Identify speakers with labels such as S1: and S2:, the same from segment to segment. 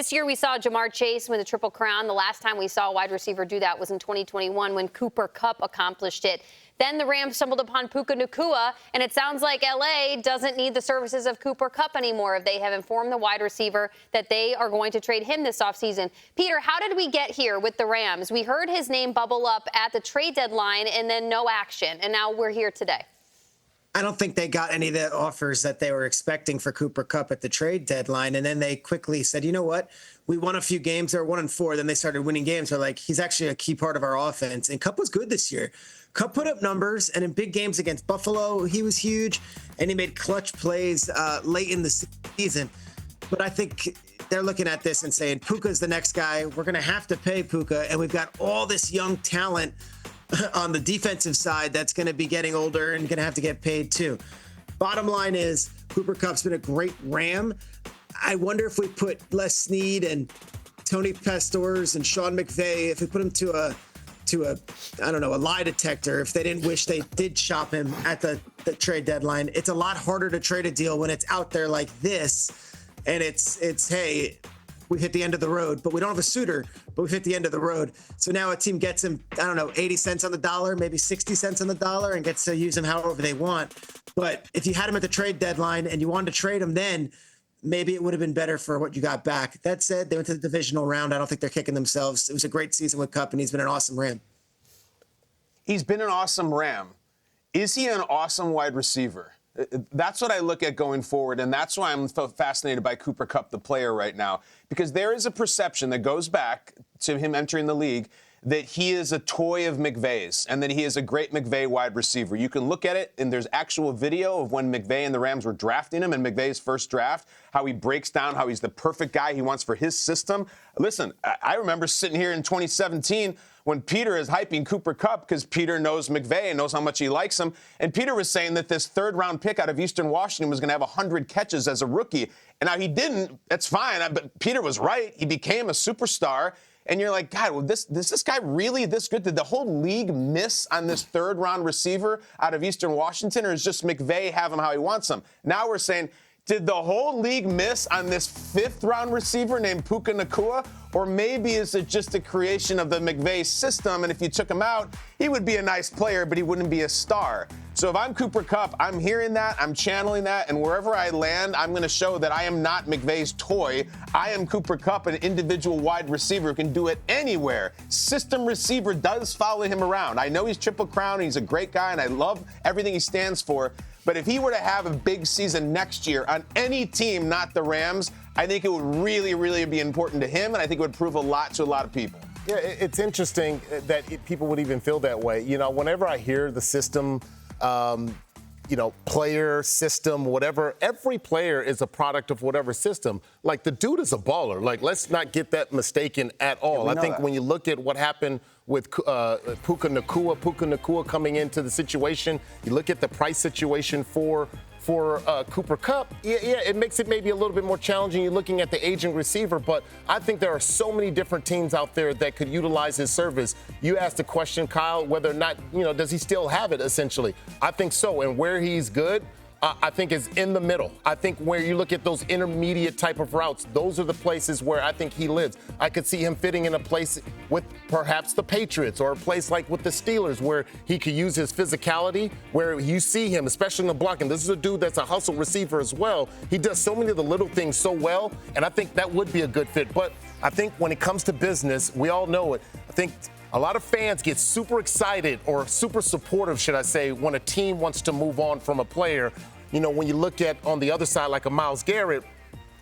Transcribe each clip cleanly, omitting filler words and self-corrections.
S1: This year we saw Jamar Chase win the Triple Crown. The last time we saw a wide receiver do that was in 2021 when Cooper Kupp accomplished it. Then the Rams stumbled upon Puka Nacua, and it sounds like L.A. doesn't need the services of Cooper Kupp anymore. They have informed the wide receiver that they are going to trade him this offseason. Peter, how did we get here with the Rams? We heard his name bubble up at the trade deadline and then no action, and now we're here today.
S2: I don't think they got any of the offers that they were expecting for Cooper Kupp at the trade deadline. And then they quickly said, you know what? We won a few games. They were 1-4. Then they started winning games. They're like, he's actually a key part of our offense. And Kupp was good this year. Kupp put up numbers. And in big games against Buffalo, he was huge. And he made clutch plays late in the season. But I think they're looking at this and saying, Puka's the next guy. We're going to have to pay Puka. And we've got all this young talent on the defensive side that's going to be getting older and going to have to get paid too. Bottom line is Cooper Kupp's been a great Ram. I wonder if we put Les Snead and Tony Pastors and Sean McVay, if we put him to a I don't know, a lie detector, if they didn't wish they did shop him at the trade deadline. It's a lot harder to trade a deal when it's out there like this. And it's hey, we've hit the end of the road, but we don't have a suitor, but we've hit the end of the road. So now a team gets him, I don't know, 80 cents on the dollar, maybe 60 cents on the dollar, and gets to use him however they want. But if you had him at the trade deadline and you wanted to trade him then, maybe it would have been better for what you got back. That said, they went to the divisional round. I don't think they're kicking themselves. It was a great season with Kupp, and he's been an awesome Ram.
S3: He's been an awesome Ram. Is he an awesome wide receiver? That's what I look at going forward, and that's why I'm fascinated by Cooper Kupp, the player, right now, because there is a perception that goes back to him entering the league that he is a toy of McVay's and that he is a great McVay wide receiver. You can look at it, and there's actual video of when McVay and the Rams were drafting him in McVay's first draft, how he breaks down, how he's the perfect guy he wants for his system. Listen, I remember sitting here in 2017 when Peter is hyping Cooper Kupp because Peter knows McVay and knows how much he likes him. And Peter was saying that this third-round pick out of Eastern Washington was going to have 100 catches as a rookie. And now he didn't. That's fine. But Peter was right. He became a superstar. And you're like, God, well, is this guy really this good? Did the whole league miss on this third-round receiver out of Eastern Washington, or is just McVay have him how he wants him? Now we're saying, did the whole league miss on this fifth-round receiver named Puka Nacua? Or maybe is it just a creation of the McVay system, and if you took him out, he would be a nice player, but he wouldn't be a star. So if I'm Cooper Kupp, I'm hearing that, I'm channeling that, and wherever I land, I'm going to show that I am not McVay's toy. I am Cooper Kupp, an individual wide receiver who can do it anywhere. System receiver does follow him around. I know he's Triple Crown, he's a great guy, and I love everything he stands for. But if he were to have a big season next year on any team, not the Rams, I think it would really, really be important to him, and I think it would prove a lot to a lot of people.
S4: Yeah, it's interesting that people would even feel that way. You know, whenever I hear the system, player, system, whatever, every player is a product of whatever system. Like, the dude is a baller. Like, let's not get that mistaken at all. I think when you look at what happened with Puka Nacua coming into the situation, you look at the price situation for Cooper Kupp, it makes it maybe a little bit more challenging. You're looking at the aging receiver, but I think there are so many different teams out there that could utilize his service. You asked the question, Kyle, whether or not, does he still have it, essentially? I think so, and where he's good, I think is in the middle. I think where you look at those intermediate type of routes, those are the places where I think he lives. I could see him fitting in a place with perhaps the Patriots or a place like with the Steelers where he could use his physicality, where you see him, especially in the blocking. This is a dude that's a hustle receiver as well. He does so many of the little things so well, and I think that would be a good fit. But I think when it comes to business, we all know it. I think a lot of fans get super excited or super supportive, should I say, when a team wants to move on from a player. When you look at on the other side, like a Myles Garrett,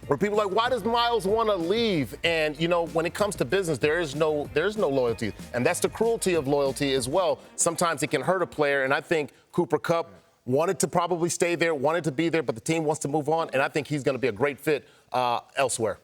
S4: where people are like, why does Myles want to leave? And, when it comes to business, there's no loyalty. And that's the cruelty of loyalty as well. Sometimes it can hurt a player. And I think Cooper Kupp wanted to probably stay there, wanted to be there, but the team wants to move on. And I think he's going to be a great fit elsewhere.